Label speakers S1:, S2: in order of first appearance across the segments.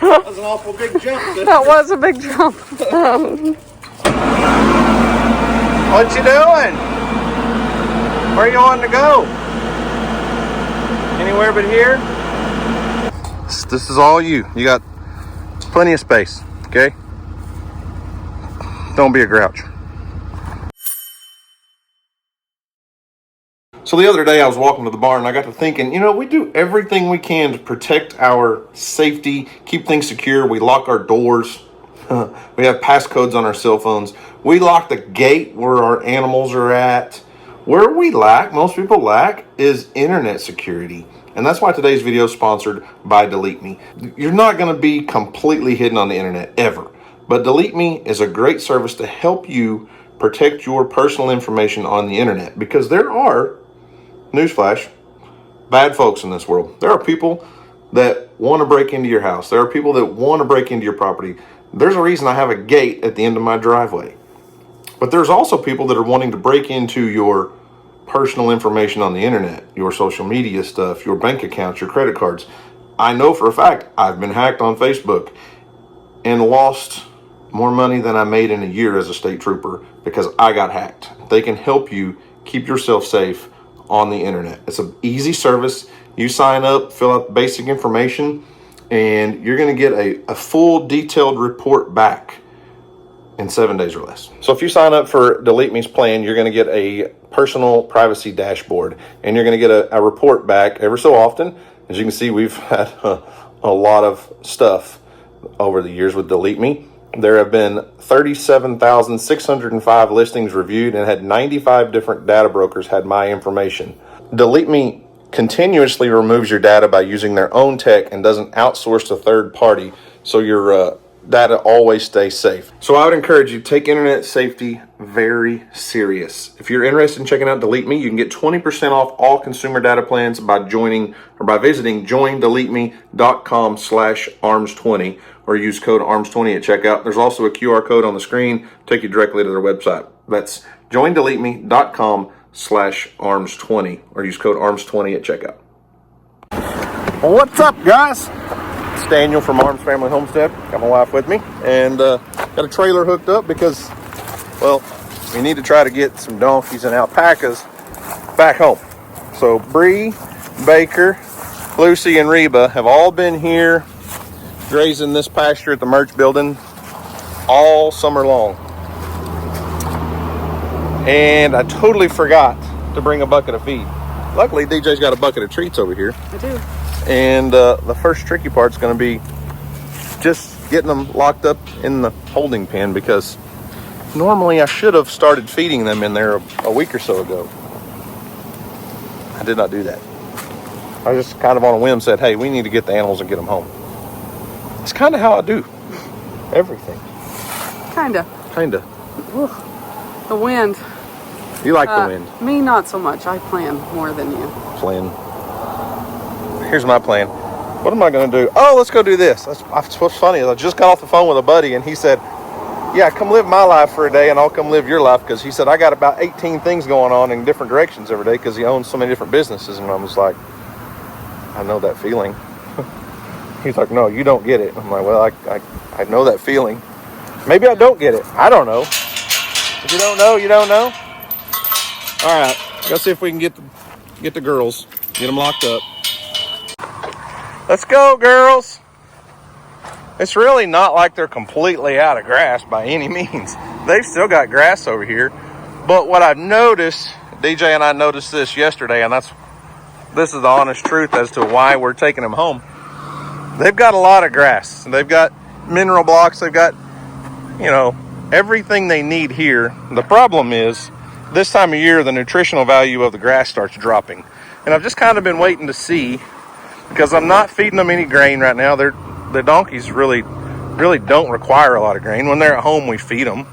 S1: That was an awful big jump.
S2: That was a big jump.
S1: What you doing? Where you wanting to go? Anywhere but here? This is all you. You got plenty of space, okay? Don't be a grouch. So the other day I was walking to the barn and I got to thinking, you know, we do everything we can to protect our safety, keep things secure. We lock our doors. We have passcodes on our cell phones. We lock the gate where our animals are at. Where most people lack, is internet security. And that's why today's video is sponsored by Delete Me. You're not going to be completely hidden on the internet, ever. But Delete Me is a great service to help you protect your personal information on the internet. Because there are, newsflash, bad folks in this world. There are people that want to break into your house. There are people that want to break into your property. There's a reason I have a gate at the end of my driveway. But there's also people that are wanting to break into your personal information on the internet, your social media stuff, your bank accounts, your credit cards. I know for a fact I've been hacked on Facebook and lost more money than I made in a year as a state trooper because I got hacked. They can help you keep yourself safe on the internet. It's an easy service. You sign up, fill out the basic information, and you're going to get a full detailed report back in 7 days or less. So if you sign up for Delete Me's plan, you're going to get a personal privacy dashboard, and you're going to get a report back every so often. As you can see, we've had a lot of stuff over the years with Delete Me. There have been 37,605 listings reviewed and had 95 different data brokers had my information. Delete Me continuously removes your data by using their own tech and doesn't outsource to third party, so your data always stays safe. So I would encourage you to take internet safety very serious. If you're interested in checking out Delete Me, you can get 20% off all consumer data plans by visiting joindeleteme.com/arms20 or use code arms20 at checkout. There's also a QR code on the screen, take you directly to their website. That's joindeleteme.com/arms20 or use code arms20 at checkout. Well, what's up, guys? It's Daniel from Arms Family Homestead. Got my wife with me, and got a trailer hooked up because, well, we need to try to get some donkeys and alpacas back home. So Bree, Baker, Lucy, and Reba have all been here grazing this pasture at the merch building all summer long. And I totally forgot to bring a bucket of feed. Luckily, DJ's got a bucket of treats over here.
S2: I do.
S1: And the first tricky part's going to be just getting them locked up in the holding pen, because normally I should have started feeding them in there a week or so ago. I did not do that. I just kind of on a whim said, hey, we need to get the animals and get them home. It's kind of how I do everything. Kinda.
S2: The wind.
S1: You like the wind?
S2: Me, not so much. I plan more than you.
S1: Plan. Here's my plan. What am I going to do? Oh, let's go do this. What's funny is I just got off the phone with a buddy, and he said, yeah, come live my life for a day, and I'll come live your life, because he said, I got about 18 things going on in different directions every day, because he owns so many different businesses. And I was like, I know that feeling. He's like, no, you don't get it. I'm like, well, I know that feeling. Maybe I don't get it. I don't know. If you don't know, you don't know. All right, let's see if we can get the girls, get them locked up. Let's go, girls. It's really not like they're completely out of grass by any means. They've still got grass over here. But what I've noticed, DJ and I noticed this yesterday, and this is the honest truth as to why we're taking them home. They've got a lot of grass. They've got mineral blocks. They've got, everything they need here. The problem is, this time of year, the nutritional value of the grass starts dropping. And I've just kind of been waiting to see, because I'm not feeding them any grain right now. The donkeys really don't require a lot of grain. When they're at home, we feed them.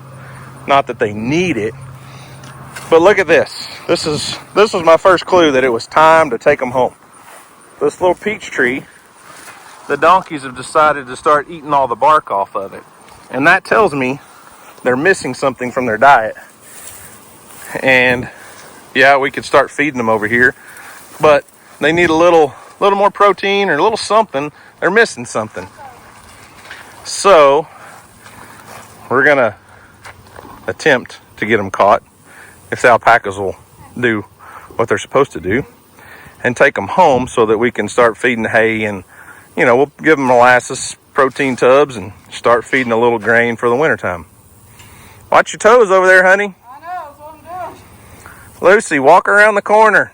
S1: Not that they need it. But look at this. This was my first clue that it was time to take them home. This little peach tree, the donkeys have decided to start eating all the bark off of it. And that tells me they're missing something from their diet. And yeah, we could start feeding them over here, but they need a little more protein or a little something. They're missing something. So we're gonna attempt to get them caught if the alpacas will do what they're supposed to do, and take them home so that we can start feeding hay, and we'll give them molasses, protein tubs, and start feeding a little grain for the wintertime. Watch your toes over there, honey.
S2: I know, that's what I'm doing.
S1: Lucy, walk around the corner.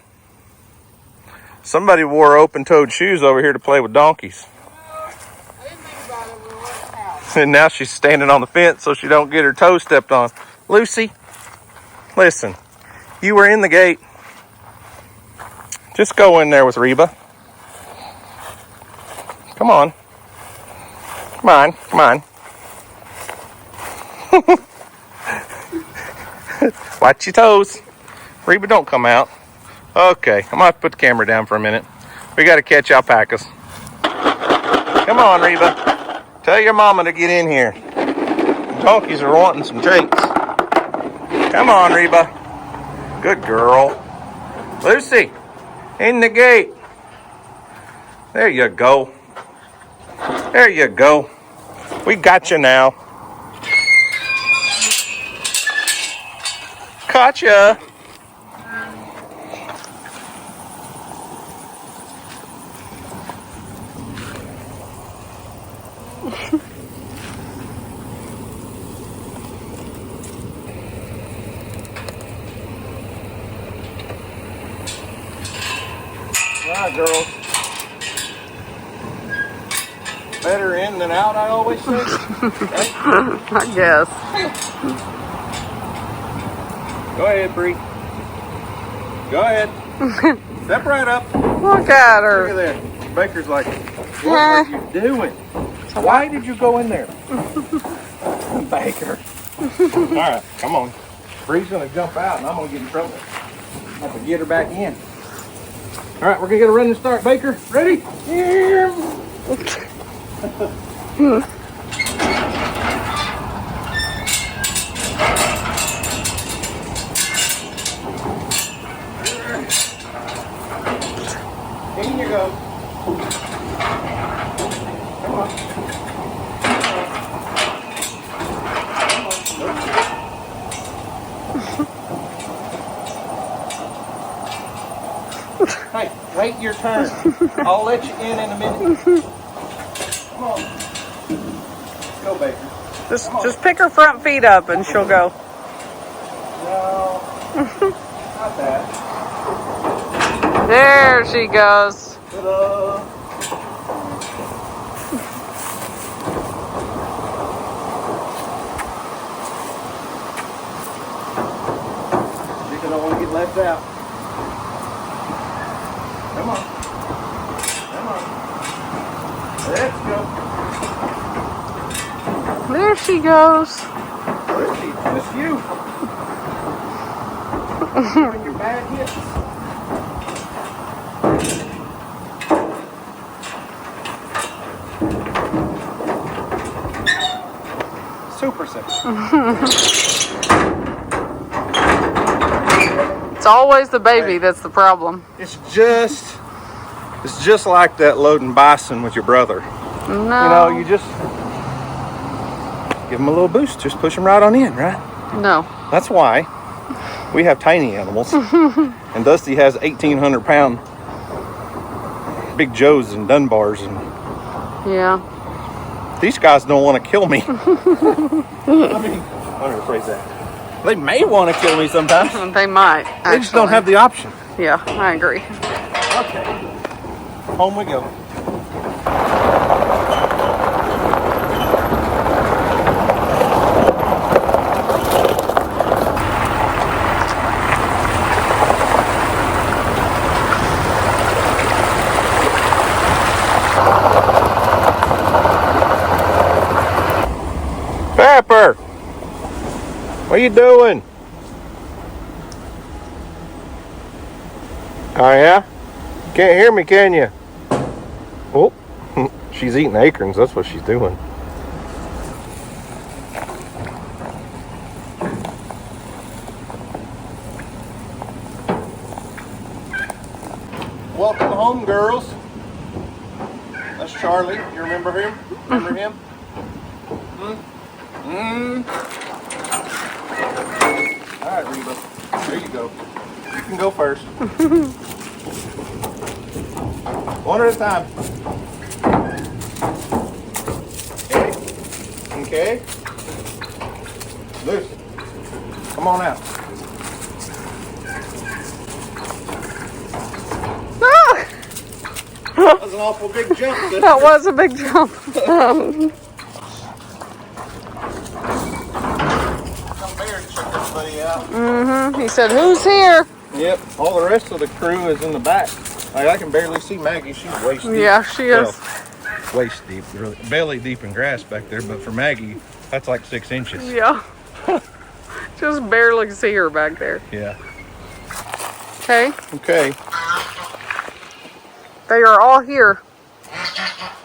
S1: Somebody wore open-toed shoes over here to play with donkeys.
S2: I didn't think about it when we were at the house.
S1: And now she's standing on the fence so she don't get her toes stepped on. Lucy, listen, you were in the gate. Just go in there with Reba. Come on. Come on, come on. Watch your toes. Reba, don't come out. Okay, I'm gonna have to put the camera down for a minute. We gotta catch alpacas. Come on, Reba. Tell your mama to get in here. The donkeys are wanting some treats. Come on, Reba. Good girl. Lucy, in the gate. There you go. There you go. We got you now. Caught ya. All right, girls. Better in than out, I always say. Right?
S2: I guess.
S1: Go ahead, Bree. Go ahead. Step right up.
S2: Look at her.
S1: Look at that. Baker's like, what are you doing? Why did you go in there? Baker. All right, come on. Bree's going to jump out and I'm going to get in trouble. I have to get her back in. All right, we're going to get a running start. Baker, ready? In you go. Come on. Hey, wait your turn. I'll let you in a minute. Come on. Go, Baker.
S2: Just pick her front feet up and she'll go.
S1: No, not that.
S2: There she goes.
S1: Ta-da. You don't want to get left out. Come on. Come on. Let's go.
S2: There she goes.
S1: Where's she? Just you. Doing your bad hits. Super simple.
S2: It's always the baby that's the problem.
S1: It's just like that loading bison with your brother.
S2: No.
S1: You just give them a little boost. Just push them right on in, right?
S2: No.
S1: That's why we have tiny animals. And Dusty has 1,800-pound Big Joes and Dunbars. And
S2: Yeah.
S1: these guys don't want to kill me. Let me rephrase that. They may want to kill me sometimes.
S2: They might. Actually.
S1: They just don't have the option.
S2: Yeah, I agree.
S1: Okay. Home we go. Pepper, what are you doing? Oh yeah? Can't hear me, can you? Oh, she's eating acorns. That's what she's doing. Welcome home, girls. That's Charlie. You remember him? Remember him? All right, Reba. There you go. You can go first. One at a time. Okay. Lucy, come on out. That was an awful big jump.
S2: That was a big jump.
S1: Come Bear to check everybody out.
S2: He said, "Who's here?"
S1: Yep. All the rest of the crew is in the back. Like I can barely see Maggie. She's waist deep.
S2: Yeah, she is.
S1: Well, waist deep, really. Belly deep in grass back there. But for Maggie, that's like 6 inches.
S2: Yeah. Just barely see her back there.
S1: Yeah.
S2: Okay.
S1: Okay.
S2: They are all here.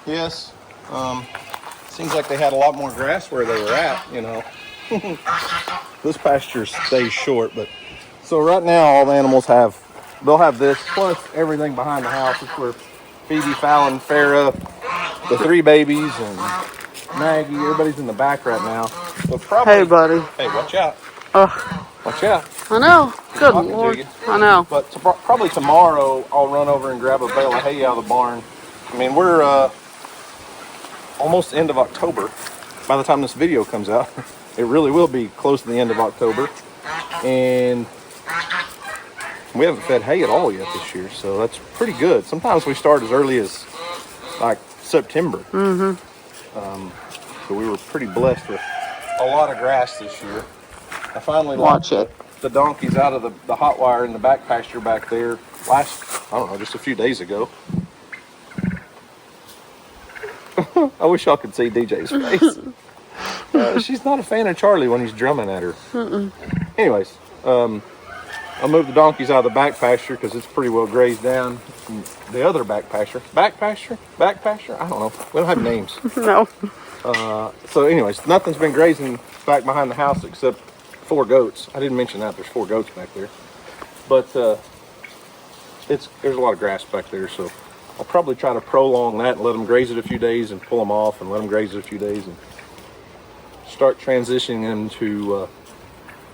S1: Yes. Seems like they had a lot more grass where they were at, you know. This pasture stays short, but so right now all the animals they'll have this plus everything behind the house. It's where Phoebe, Fallon, Farrah, the 3 babies, and Maggie, everybody's in the back right now. So probably,
S2: Hey, buddy.
S1: Hey, watch out.
S2: Ugh.
S1: Watch out.
S2: I know. Good
S1: Talking to
S2: Lord.
S1: you.
S2: I know.
S1: But probably tomorrow I'll run over and grab a bale of hay out of the barn. I mean, we're almost end of October. By the time this video comes out, it really will be close to the end of October. And we haven't fed hay at all yet this year, so that's pretty good. Sometimes we start as early as like September. So we were pretty blessed with a lot of grass this year. I finally
S2: Watch it.
S1: the donkeys out of the hot wire in the back pasture back there I don't know, just a few days ago. I wish y'all could see DJ's face. She's not a fan of Charlie when he's drumming at her. Anyways, I moved the donkeys out of the back pasture because it's pretty well grazed down. The other back pasture? Back pasture? Back pasture? I don't know. We don't have names.
S2: No.
S1: So anyways, nothing's been grazing back behind the house except 4 goats. I didn't mention that. There's 4 goats back there. But there's a lot of grass back there, so I'll probably try to prolong that and let them graze it a few days and pull them off and let them graze it a few days and start transitioning them to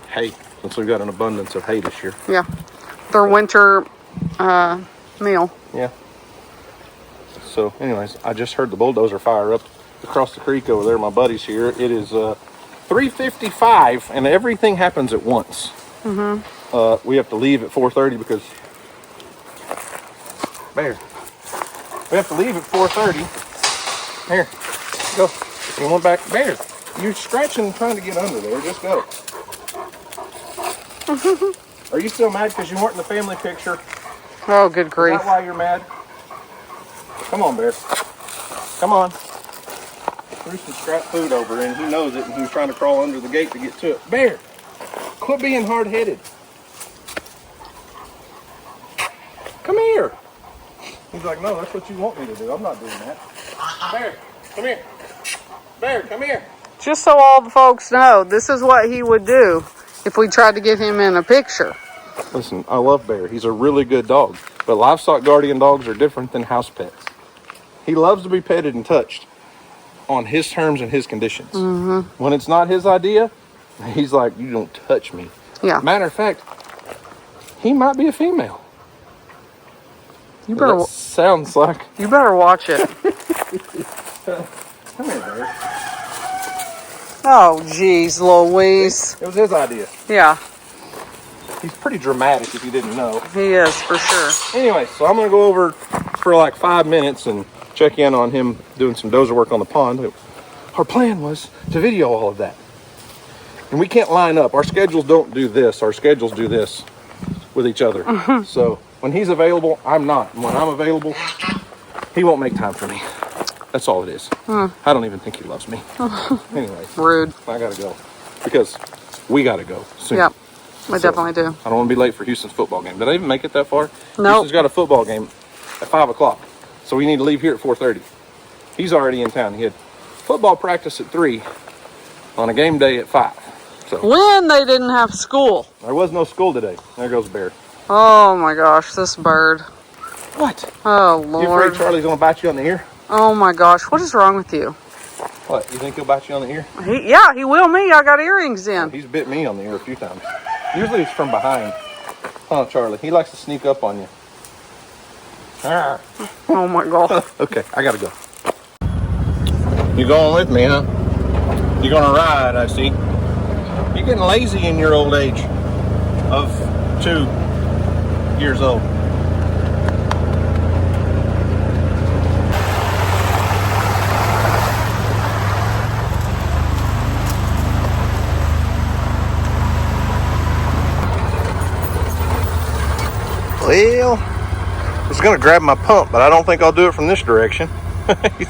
S1: hay, since we've got an abundance of hay this year.
S2: Yeah. Their winter meal.
S1: Yeah. So anyways, I just heard the bulldozer fire up across the creek over there. My buddy's here. It is 3:55 and everything happens at once. We have to leave at 4:30 because Bear. We have to leave at 4:30. Here, go. You want back? Bear, you're scratching and trying to get under there. Just go. Are you still mad because you weren't in the family picture?
S2: Oh, good grief.
S1: Is that why you're mad? Come on, Bear. Come on. Threw some scrap food over and he knows it and he was trying to crawl under the gate to get to it. Bear, quit being hard-headed. Come here. He's like, no, that's what you want me to do. I'm not doing that. Bear, come here. Bear, come here.
S2: Just so all the folks know, this is what he would do if we tried to get him in a picture.
S1: Listen, I love Bear. He's a really good dog. But livestock guardian dogs are different than house pets. He loves to be petted and touched on his terms and his conditions. When it's not his idea, he's like, you don't touch me.
S2: Yeah.
S1: Matter of fact, he might be a female.
S2: You better.
S1: That sounds like.
S2: You better watch it.
S1: Come here, Bear.
S2: Oh, geez, Louise.
S1: It was his idea.
S2: Yeah,
S1: He's pretty dramatic if you didn't know.
S2: he is for sure.
S1: Anyway, so I'm going to go over for like 5 minutes and check in on him doing some dozer work on the pond. Our plan was to video all of that. And we can't line up. Our schedules don't do this. Our schedules do this with each other. So when he's available, I'm not. And when I'm available, he won't make time for me. That's all it is. I don't even think he loves me. Anyway,
S2: Rude.
S1: I got to go. Because we got to go soon.
S2: Yep, I definitely do.
S1: I don't want to be late for Houston's football game. Did I even make it that far?
S2: Nope.
S1: Houston's got a football game at 5 o'clock. So we need to leave here at 4:30. He's already in town. He had football practice at 3 on a game day at 5. So
S2: When they didn't have school.
S1: there was no school today. There goes Bear.
S2: Oh my gosh, this bird.
S1: What?
S2: Oh
S1: You afraid
S2: Lord.
S1: Charlie's going to bite you on the ear?
S2: Oh my gosh, what is wrong with you?
S1: What, you think he'll bite you on the ear?
S2: Yeah, he will me. I got earrings in.
S1: He's bit me on the ear a few times. Usually it's from behind. Huh, Charlie? He likes to sneak up on you.
S2: Oh my God.
S1: Okay, I gotta go. You going with me, huh? You're gonna ride, I see. You're getting lazy in your old age of 2 years old. Well, I was gonna grab my pump, but I don't think I'll do it from this direction. He's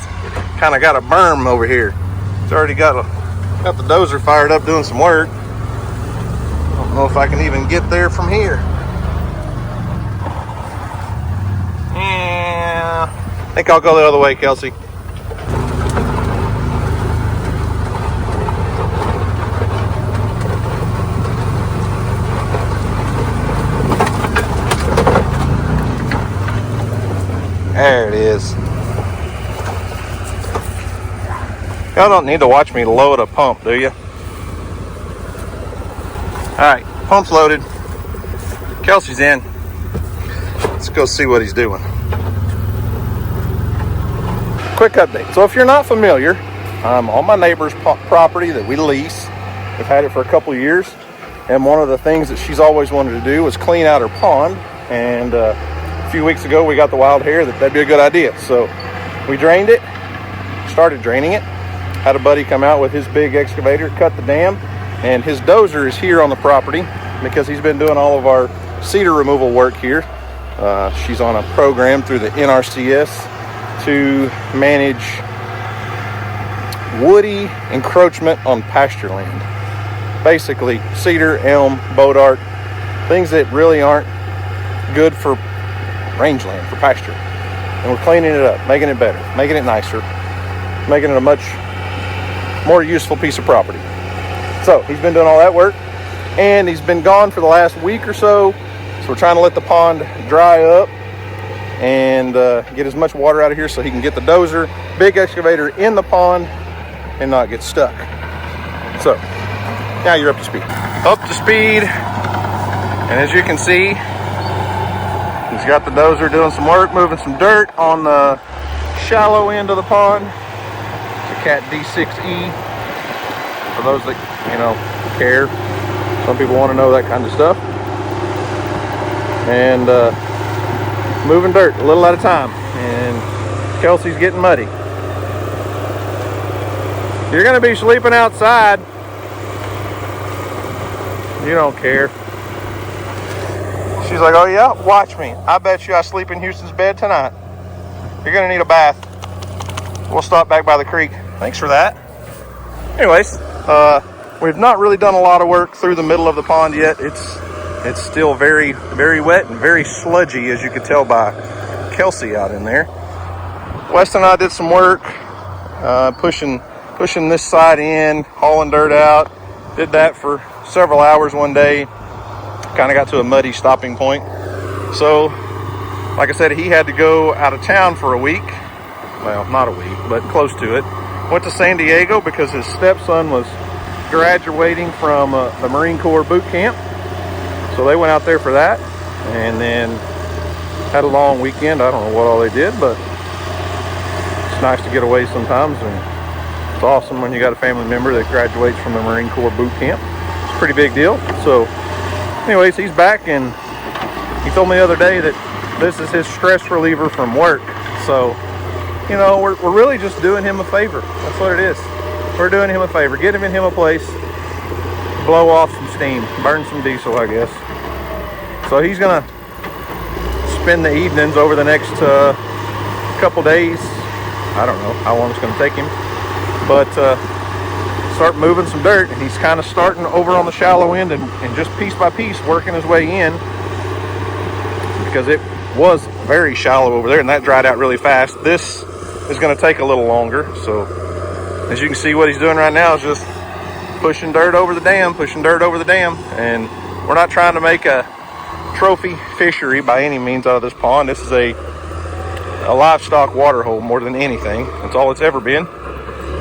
S1: kind of got a berm over here. It's already got the dozer fired up doing some work. I don't know if I can even get there from here. Yeah, I think I'll go the other way, Kelsey. There it is. Y'all don't need to watch me load a pump, do you? Alright, pump's loaded. Kelsey's in. Let's go see what he's doing. Quick update. So if you're not familiar, I'm on my neighbor's property that we lease. We've had it for a couple of years. And one of the things that she's always wanted to do was clean out her pond. And a few weeks ago we got the wild hair that that'd be a good idea. So we drained it, started draining it. Had a buddy come out with his big excavator, cut the dam, and his dozer is here on the property because he's been doing all of our cedar removal work here. She's on a program through the NRCS to manage woody encroachment on pasture land. Basically, cedar, elm, bodark, things that really aren't good for rangeland, for pasture. And we're cleaning it up, making it better, making it nicer, making it a much more useful piece of property. So he's been doing all that work, and he's been gone for the last week or so. So we're trying to let the pond dry up and get as much water out of here so he can get the dozer, big excavator in the pond and not get stuck. So now you're up to speed. Up to speed, and as you can see, he's got the dozer doing some work, moving some dirt on the shallow end of the pond. Cat D6E, for those that, you know, care. Some people want to know that kind of stuff. And moving dirt a little at a time. And Kelsey's getting muddy. You're going to be sleeping outside. You don't care. She's like, oh yeah, watch me. I bet you I sleep in Houston's bed tonight. You're going to need a bath. We'll stop back by the creek. Thanks for that. Anyways, we've not really done a lot of work through the middle of the pond yet. It's still very, very wet and very sludgy, as you could tell by Kelsey out in there. Weston and I did some work, pushing this side in, hauling dirt out. Did that for several hours one day. Kind of got to a muddy stopping point. So, like I said, he had to go out of town for a week. Well, not a week, but close to it. Went to San Diego because his stepson was graduating from the Marine Corps boot camp. So they went out there for that, and then had a long weekend. I don't know what all they did, but it's nice to get away sometimes, and it's awesome when you got a family member that graduates from the Marine Corps boot camp. It's a pretty big deal. So anyways, he's back, and he told me the other day that this is his stress reliever from work. So, you know, we're really just doing him a favor. That's what it is. We're doing him a favor, giving him a place, blow off some steam, burn some diesel, I guess. So he's gonna spend the evenings over the next couple days. I don't know how long it's gonna take him, but start moving some dirt. And he's kind of starting over on the shallow end and just piece by piece working his way in, because it was very shallow over there and that dried out really fast. This is going to take a little longer. So as you can see, what he's doing right now is just pushing dirt over the dam, and we're not trying to make a trophy fishery by any means out of this pond. This is a livestock water hole more than anything. That's all it's ever been.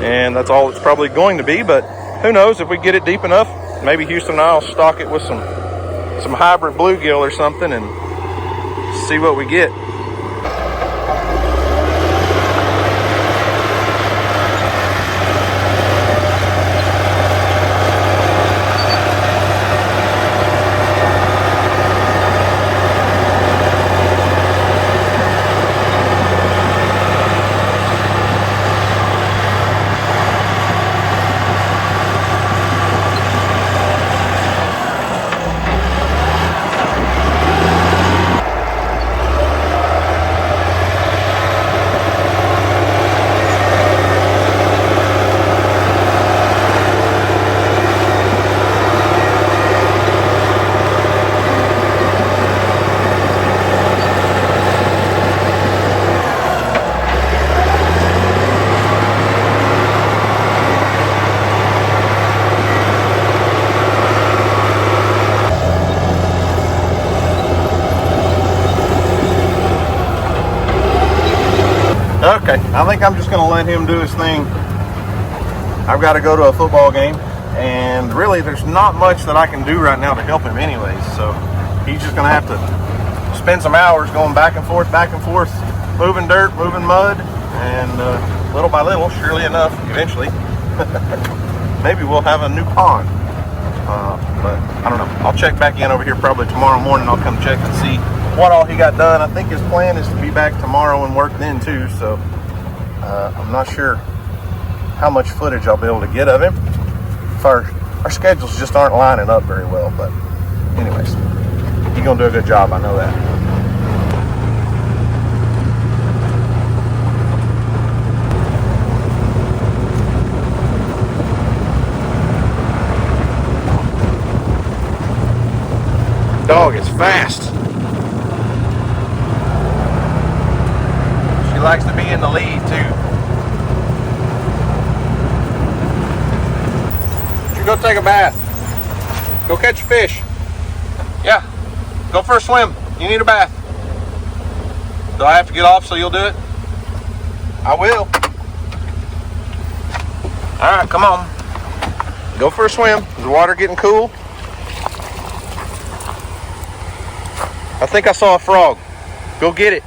S1: and that's all it's probably going to be. But who knows, if we get it deep enough, maybe Houston and I'll stock it with some hybrid bluegill or something and see what we get. Okay, I think I'm just going to let him do his thing. I've got to go to a football game, and really there's not much that I can do right now to help him anyways, so he's just going to have to spend some hours going back and forth, moving dirt, moving mud, and little by little, surely enough, eventually, maybe we'll have a new pond. But I don't know. I'll check back in over here probably tomorrow morning. I'll come check and see what all he got done. I think his plan is to be back tomorrow and work then too, so I'm not sure how much footage I'll be able to get of him. If our schedules just aren't lining up very well, but anyways, he's gonna do a good job, I know that. Dog is fast. She likes to be in the lead too. You go take a bath. Go catch a fish. Yeah. Go for a swim. You need a bath. Do I have to get off so you'll do it? I will. Alright, come on. Go for a swim. Is the water getting cool? I think I saw a frog. Go get it.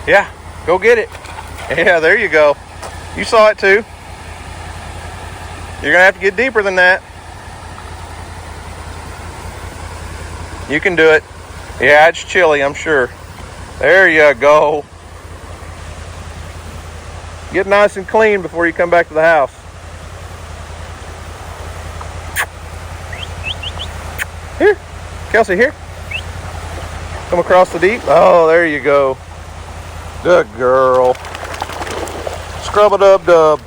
S1: Yeah, go get it. Yeah, there you go. You saw it too. You're gonna have to get deeper than that. You can do it. Yeah, it's chilly, I'm sure. There you go. Get nice and clean before you come back to the house. Here, Kelsey, here. Come across the deep. Oh, there you go. Good girl. Scrub-a-dub-dub.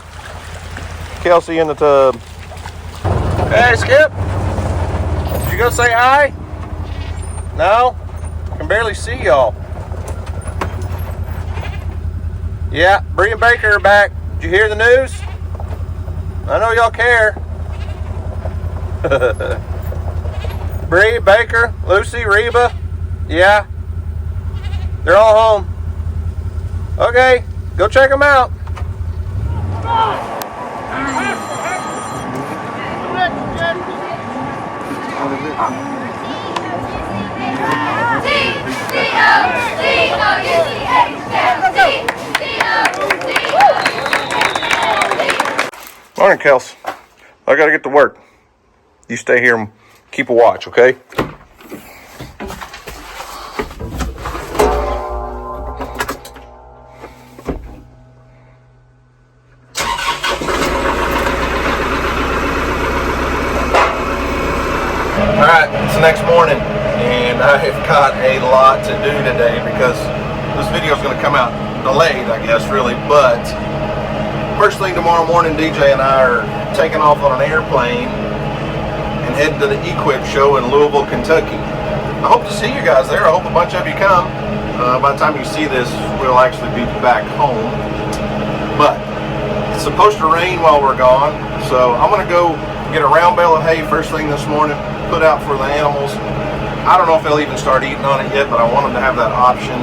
S1: Kelsey in the tub. Hey, Skip. Did you go say hi? No? I can barely see y'all. Yeah, Bree and Baker are back. Did you hear the news? I know y'all care. Bree, Baker, Lucy, Reba. Yeah, they're all home. Okay, go check them out. Morning, Kels. I gotta get to work. You stay here and keep a watch, okay? Alright, it's the next morning, and I have got a lot to do today because this video is going to come out delayed, I guess, really. But first thing tomorrow morning, DJ and I are taking off on an airplane and heading to the Equip show in Louisville, Kentucky. I hope to see you guys there. I hope a bunch of you come. By the time you see this, we'll actually be back home. But it's supposed to rain while we're gone, so I'm going to go get a round bale of hay first thing this morning, put out for the animals. I don't know if they'll even start eating on it yet, but I want them to have that option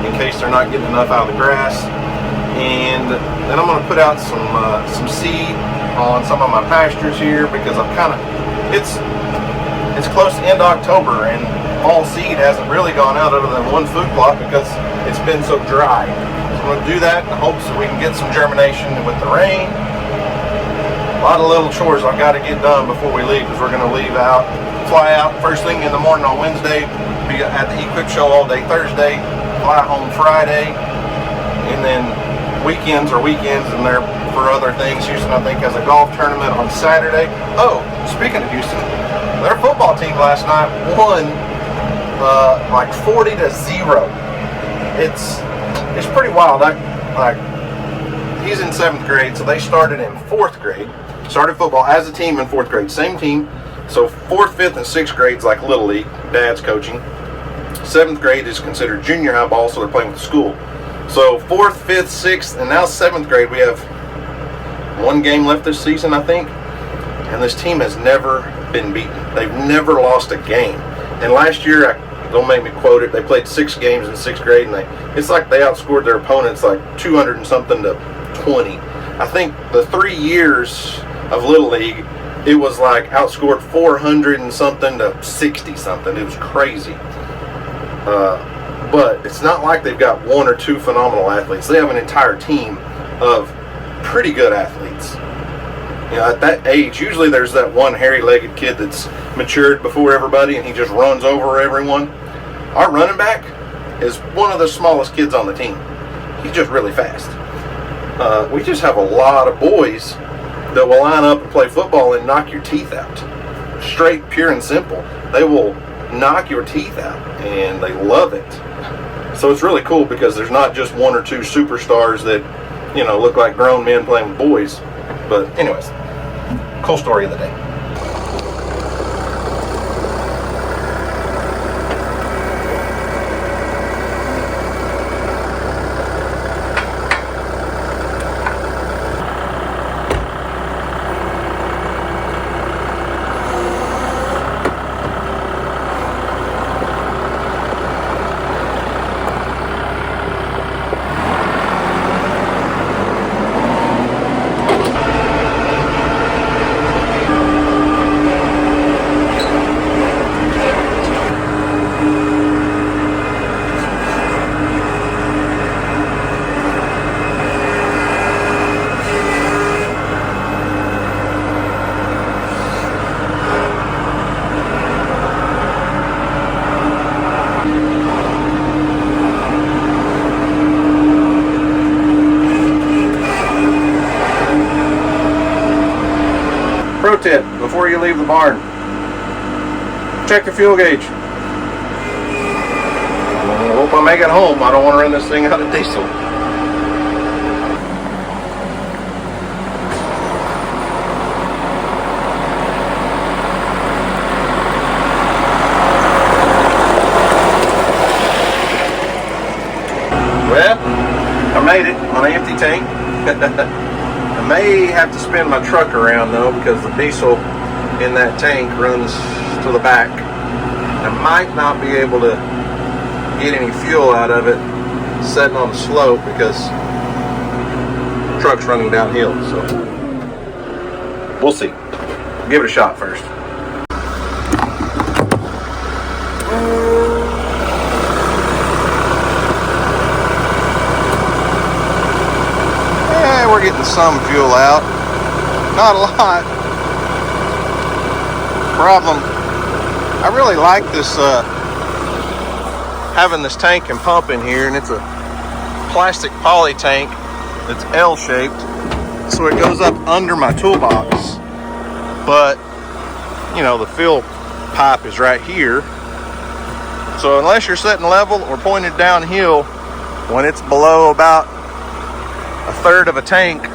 S1: in case they're not getting enough out of the grass. And Then I'm going to put out some seed on some of my pastures here because I'm kind of, it's close to end of October and fall seed hasn't really gone out other than one food plot because it's been so dry. So I'm going to do that in hopes that we can get some germination with the rain. A lot of little chores I've got to get done before we leave because we're going to fly out first thing in the morning on Wednesday, be at the Equip Show all day Thursday, fly home Friday, and then weekends and they're for other things. Houston, I think, has a golf tournament on Saturday. Oh, speaking of Houston, their football team last night won like 40-0. It's pretty wild. He's in 7th grade, so they started in 4th grade. Started football as a team in 4th grade, same team. So 4th, 5th, and 6th grade's like Little League. Dad's coaching. 7th grade is considered junior high ball, so they're playing with the school. So 4th, 5th, 6th, and now 7th grade, we have one game left this season, I think. And this team has never been beaten. They've never lost a game. And last year, don't make me quote it, they played 6 games in 6th grade, and it's like they outscored their opponents like 200 and something to 20. I think the 3 years of Little League, it was like outscored 400 and something to 60 something. It was crazy. But it's not like they've got 1 or 2 phenomenal athletes. They have an entire team of pretty good athletes. You know, at that age, usually there's that one hairy-legged kid that's matured before everybody and he just runs over everyone. Our running back is one of the smallest kids on the team. He's just really fast. We just have a lot of boys that will line up and play football and knock your teeth out. Straight, pure, and simple. They will knock your teeth out, and they love it. So it's really cool because there's not just 1 or 2 superstars that, you know, look like grown men playing with boys. But anyways, cool story of the day. Pro tip, before you leave the barn, check your fuel gauge. I hope I make it home. I don't want to run this thing out of diesel. Well, I made it on an empty tank. I may have to spin my truck around though because the diesel in that tank runs to the back. I might not be able to get any fuel out of it sitting on the slope because the truck's running downhill. So we'll see. Give it a shot first. We're getting some fuel out, not a lot. Problem, I really like this having this tank and pump in here, and it's a plastic poly tank that's L-shaped, so it goes up under my toolbox, but you know the fill pipe is right here, so unless you're sitting level or pointed downhill, when it's below about a third of a tank,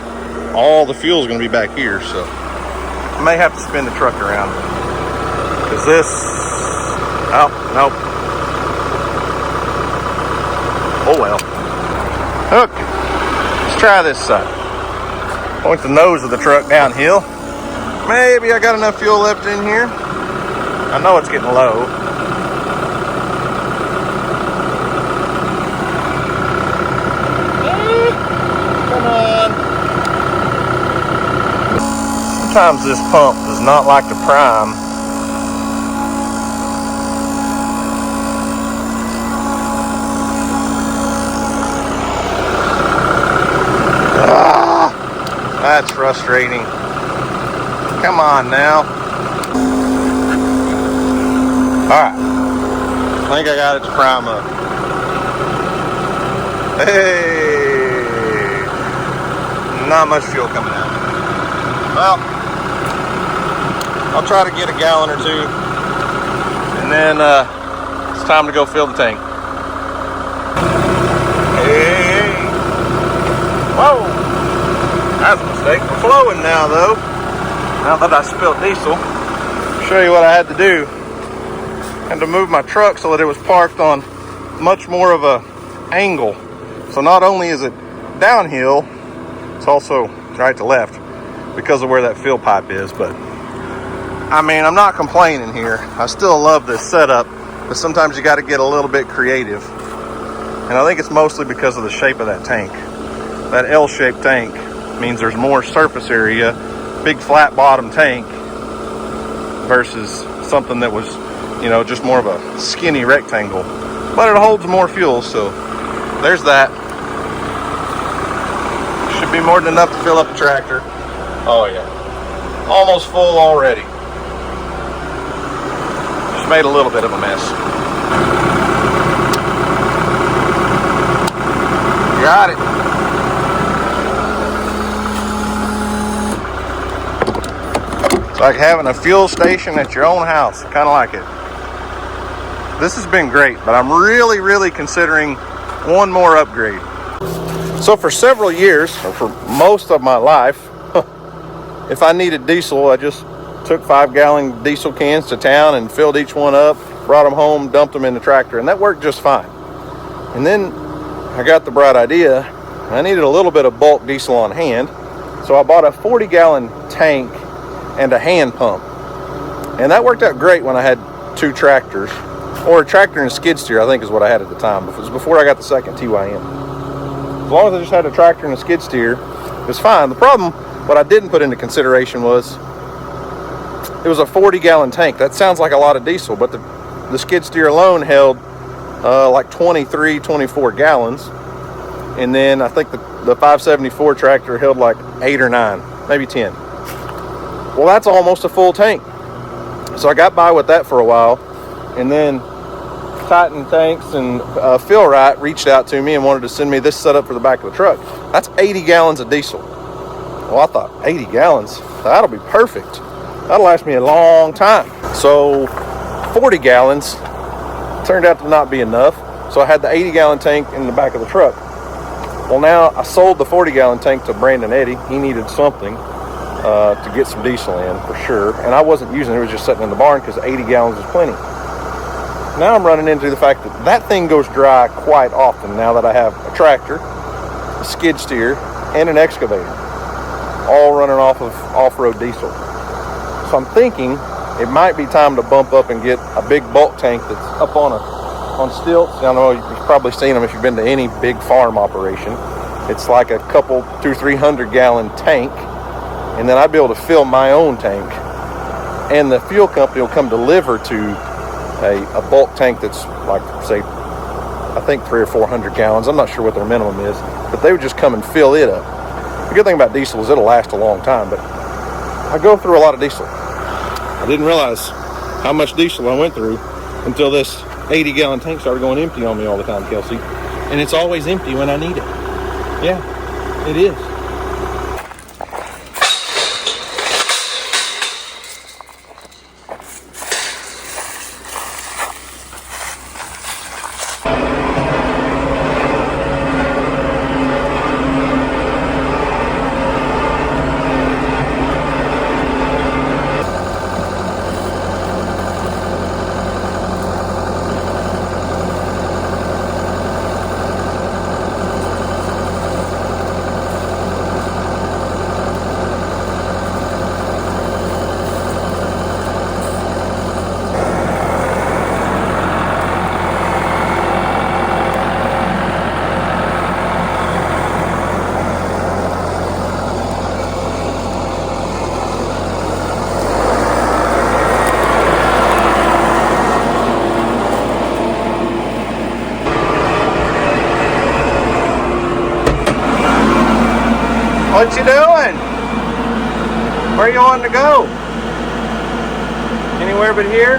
S1: all the fuel is going to be back here. So I may have to spin the truck around because this, oh nope, oh well. Okay, let's try this side. Point the nose of the truck downhill. Maybe I got enough fuel left in here. I know it's getting low. Come on. Sometimes this pump does not like to prime. That's frustrating. Come on now. Alright. I think I got it to prime up. Hey! Not much fuel coming out. Well, I'll try to get a gallon or two. And then it's time to go fill the tank. Hey! Whoa! That's a mistake. We're flowing now, though. Now that I spilled diesel, I'll show you what I had to do. I had to move my truck so that it was parked on much more of a angle. So not only is it downhill, it's also right to left because of where that fill pipe is. But I mean, I'm not complaining here. I still love this setup, but sometimes you got to get a little bit creative. And I think it's mostly because of the shape of that tank. That L-shaped tank means there's more surface area, big flat bottom tank versus something that was, you know, just more of a skinny rectangle. But it holds more fuel, so there's that. Should be more than enough to fill up the tractor. Oh yeah, almost full already. Just made a little bit of a mess. Got it. It's like having a fuel station at your own house. I kind of like it. This has been great, but I'm really considering one more upgrade. So for several years, or for most of my life, if I needed diesel, I just took 5-gallon diesel cans to town and filled each one up, brought them home, dumped them in the tractor, and that worked just fine. And then I got the bright idea, I needed a little bit of bulk diesel on hand, so I bought a 40-gallon tank and a hand pump. And that worked out great when I had 2 tractors, or a tractor and a skid steer, I think is what I had at the time. It was before I got the second TYM. As long as I just had a tractor and a skid steer, it was fine. The problem, what I didn't put into consideration was, it was a 40-gallon tank. That sounds like a lot of diesel, but the skid steer alone held like 23, 24 gallons. And then I think the 574 tractor held like 8 or 9, maybe 10. Well, that's almost a full tank. So I got by with that for a while. And then Titan Tanks and Phil Wright reached out to me and wanted to send me this setup for the back of the truck. That's 80 gallons of diesel. Well, I thought 80 gallons, that'll be perfect. That'll last me a long time. So 40 gallons turned out to not be enough. So I had the 80-gallon tank in the back of the truck. Well, now I sold the 40-gallon tank to Brandon Eddy. He needed something to get some diesel in for sure. And I wasn't using it. It was just sitting in the barn because 80 gallons is plenty. Now I'm running into the fact that that thing goes dry quite often now that I have a tractor, a skid steer, and an excavator, all running off of off-road diesel. So I'm thinking it might be time to bump up and get a big bulk tank that's up on stilts. I know you've probably seen them if you've been to any big farm operation. It's like a couple 200-300 gallon tank, and then I'd be able to fill my own tank, and the fuel company will come deliver to a bulk tank that's like, say, I think 300 or 400 gallons. I'm not sure what their minimum is, but they would just come and fill it up. The good thing about diesel is it'll last a long time, but I go through a lot of diesel. I didn't realize how much diesel I went through until this 80-gallon tank started going empty on me all the time, Kelsey. And it's always empty when I need it. Yeah, it is. What you doing? Where you wanting to go? Anywhere but here?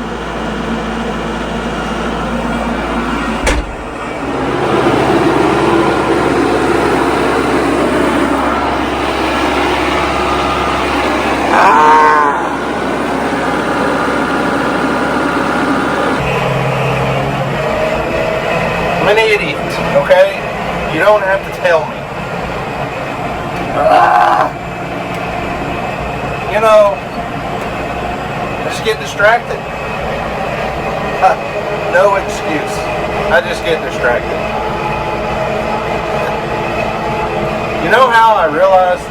S1: I'm an idiot, okay? You don't have to tell me. You know, I just get distracted. No excuse. I just get distracted. You know how I realized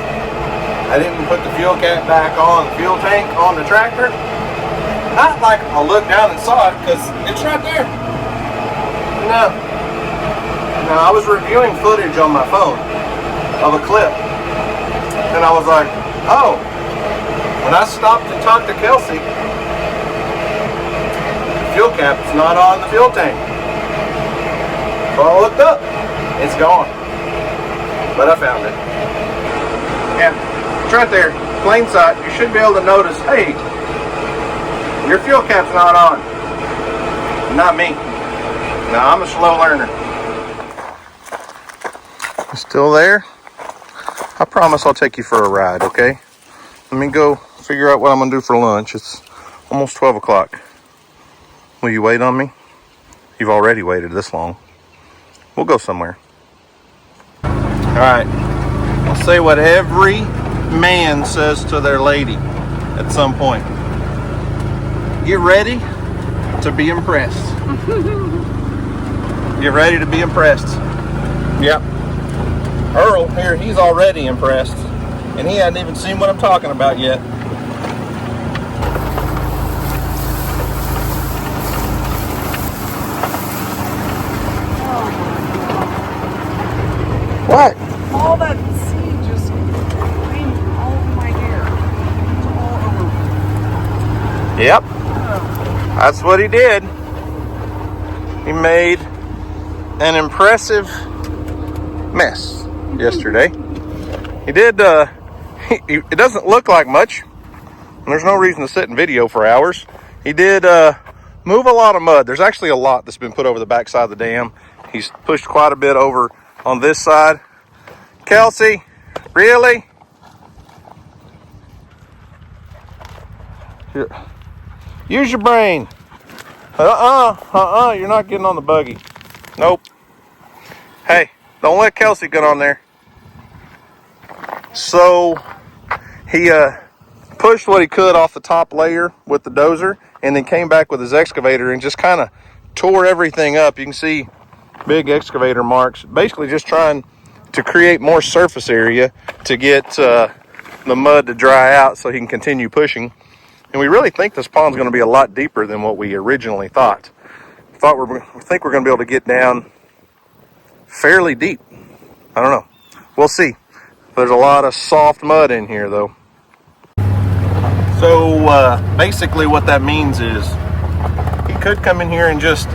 S1: I didn't put the fuel cap back on the fuel tank on the tractor? Not like I looked down and saw it, because it's right there. No. Now, I was reviewing footage on my phone of a clip, and I was like, oh, when I stopped and talked to Kelsey, the fuel cap's not on the fuel tank. So I looked up, it's gone, but I found it. Yeah, it's right there, plain sight. You should be able to notice, hey, your fuel cap's not on. Not me. No, I'm a slow learner. Still there? I promise I'll take you for a ride, okay? Let me go figure out what I'm gonna do for lunch. It's almost 12 o'clock. Will you wait on me? You've already waited this long. We'll go somewhere. All right, I'll say what every man says to their lady at some point. Get ready to be impressed. Get ready to be impressed. Yep. Earl here, he's already impressed, and he hadn't even seen what I'm talking about yet. What?
S2: All that seed just came all over my hair. It's all over.
S1: Yep. That's what he did. He made an impressive mess yesterday. He did, it doesn't look like much, and there's no reason to sit and video for hours. He did move a lot of mud. There's actually a lot that's been put over the backside of the dam. He's pushed quite a bit over on this side. Kelsey, really? Here. Use your brain. You're not getting on the buggy. Nope. Hey, don't let Kelsey get on there. So he pushed what he could off the top layer with the dozer, and then came back with his excavator and just kind of tore everything up. You can see big excavator marks, basically just trying to create more surface area to get the mud to dry out so he can continue pushing. And we really think this pond's going to be a lot deeper than what we originally thought. We think we're going to be able to get down fairly deep. I don't know. We'll see. There's a lot of soft mud in here, though. So basically what that means is he could come in here and just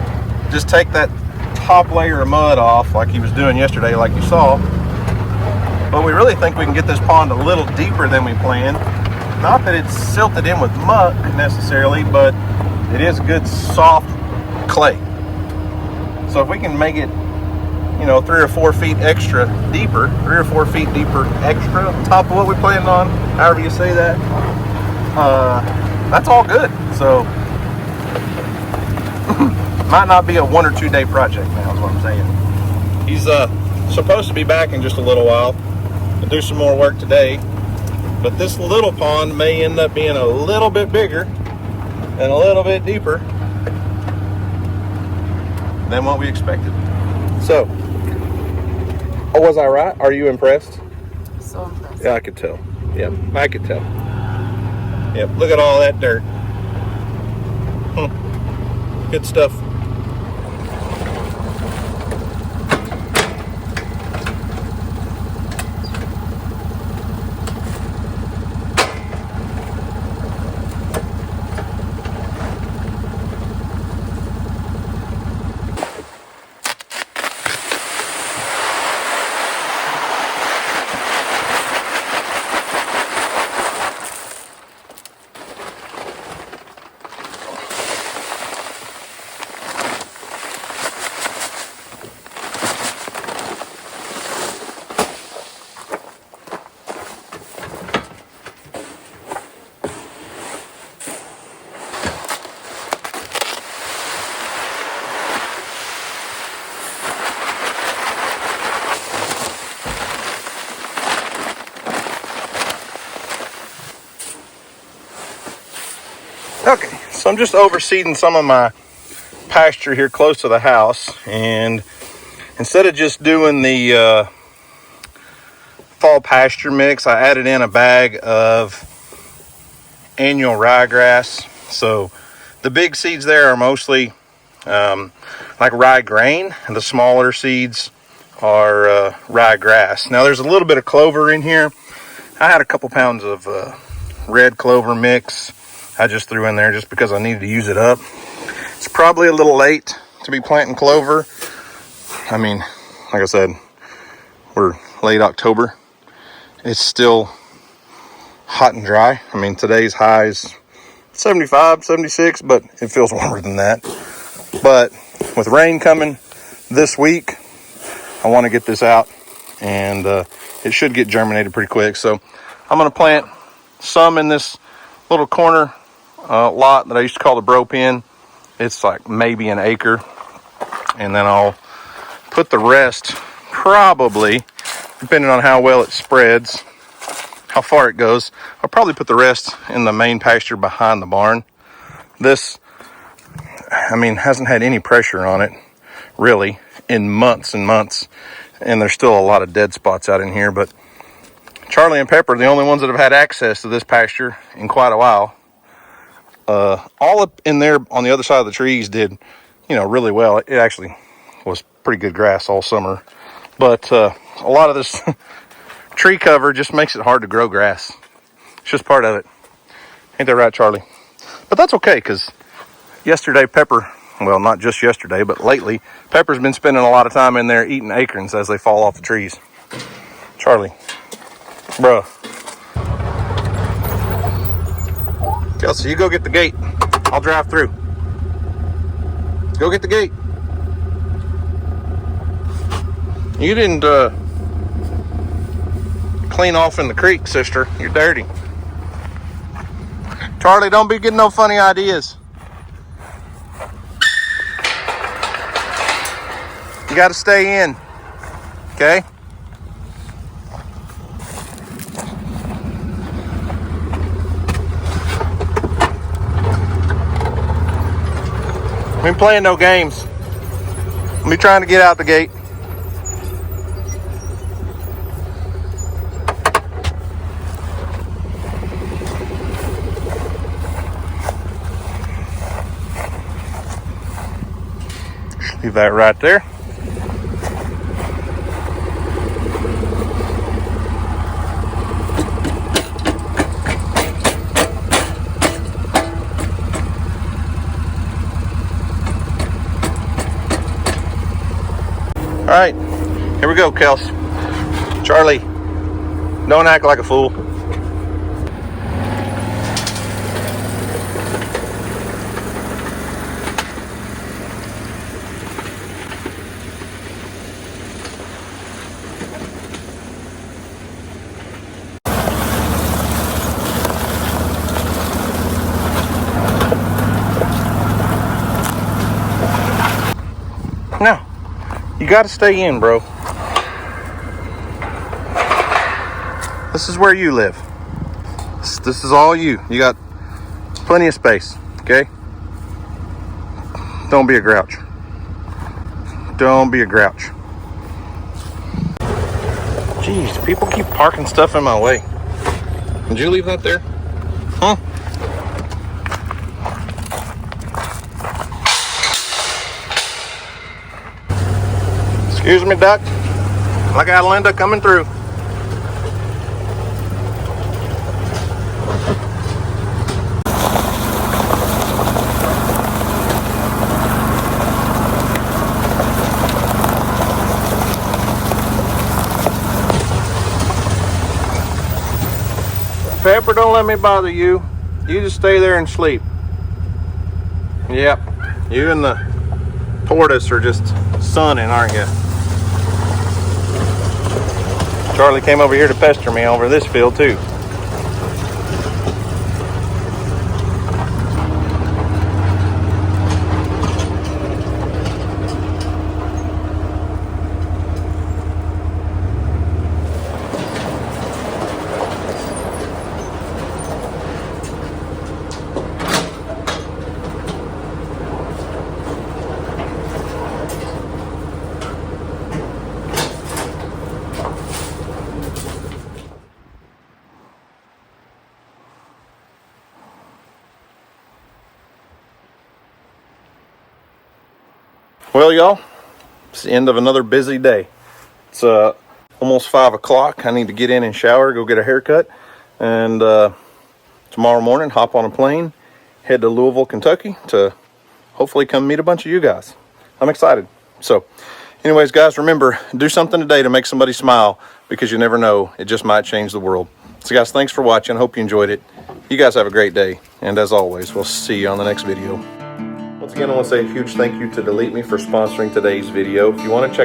S1: take that top layer of mud off like he was doing yesterday, like you saw. But we really think we can get this pond a little deeper than we planned. Not that it's silted in with muck necessarily, but it is good soft clay. So if we can make it, 3 or 4 feet extra deeper, 3 or 4 feet deeper extra on top of what we planned on, however you say that, that's all good. So might not be a 1 or 2 day project now is what I'm saying. He's supposed to be back in just a little while and do some more work today, but this little pond may end up being a little bit bigger and a little bit deeper than what we expected. So, was I right? Are you impressed?
S2: So impressed.
S1: Yeah, I could tell. Yeah, I could tell. Yep, look at all that dirt. Good stuff. Okay, so I'm just overseeding some of my pasture here close to the house, and instead of just doing the fall pasture mix, I added in a bag of annual ryegrass. So the big seeds there are mostly like rye grain, and the smaller seeds are ryegrass. Now there's a little bit of clover in here. I had a couple pounds of red clover mix I just threw in there just because I needed to use it up. It's probably a little late to be planting clover. I mean, like I said, we're late October. It's still hot and dry. I mean, today's high is 75, 76, but it feels warmer than that. But with rain coming this week, I want to get this out, and it should get germinated pretty quick. So I'm going to plant some in this little corner lot that I used to call the bro pen. It's like maybe an acre, and then I'll put the rest, probably, depending on how well it spreads, how far it goes, I'll probably put the rest in the main pasture behind the barn. This, I mean, hasn't had any pressure on it, really, in months and months, and there's still a lot of dead spots out in here, but Charlie and Pepper are the only ones that have had access to this pasture in quite a while. All up in there on the other side of the trees did, really well. It actually was pretty good grass all summer, but a lot of this tree cover just makes it hard to grow grass. It's just part of it. Ain't that right, Charlie? But that's okay, because yesterday Pepper, well, not just yesterday, but lately, Pepper's been spending a lot of time in there eating acorns as they fall off the trees. Charlie, bruh. Kelsey, you go get the gate. I'll drive through. Go get the gate. You didn't clean off in the creek, sister. You're dirty. Charlie, don't be getting no funny ideas. You got to stay in, okay? We ain't playing no games. I'm trying to get out the gate. Leave that right there. All right, here we go, Kels. Charlie, don't act like a fool. Now, you got to stay in, bro. This is where you live. This is all you. You got plenty of space, okay? Don't be a grouch. Don't be a grouch. Jeez, people keep parking stuff in my way. Did you leave that there? Huh? Excuse me, duck. I got Linda coming through. Pepper, don't let me bother you. You just stay there and sleep. Yep, you and the tortoise are just sunning, aren't you? Charlie came over here to pester me over this field too. Well, y'all, it's the end of another busy day. It's almost 5 o'clock. I need to get in and shower, go get a haircut, and tomorrow morning hop on a plane, head to Louisville, Kentucky to hopefully come meet a bunch of you guys. I'm excited. So anyways, guys, remember, do something today to make somebody smile, because you never know, it just might change the world. So guys, thanks for watching. Hope you enjoyed it. You guys have a great day, and as always, we'll see you on the next video. Once again, I want to say a huge thank you to Delete Me for sponsoring today's video. If you want to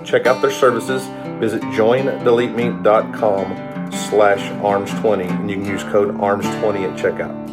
S1: check out their services, visit joindeleteme.com/arms20, and you can use code arms20 at checkout.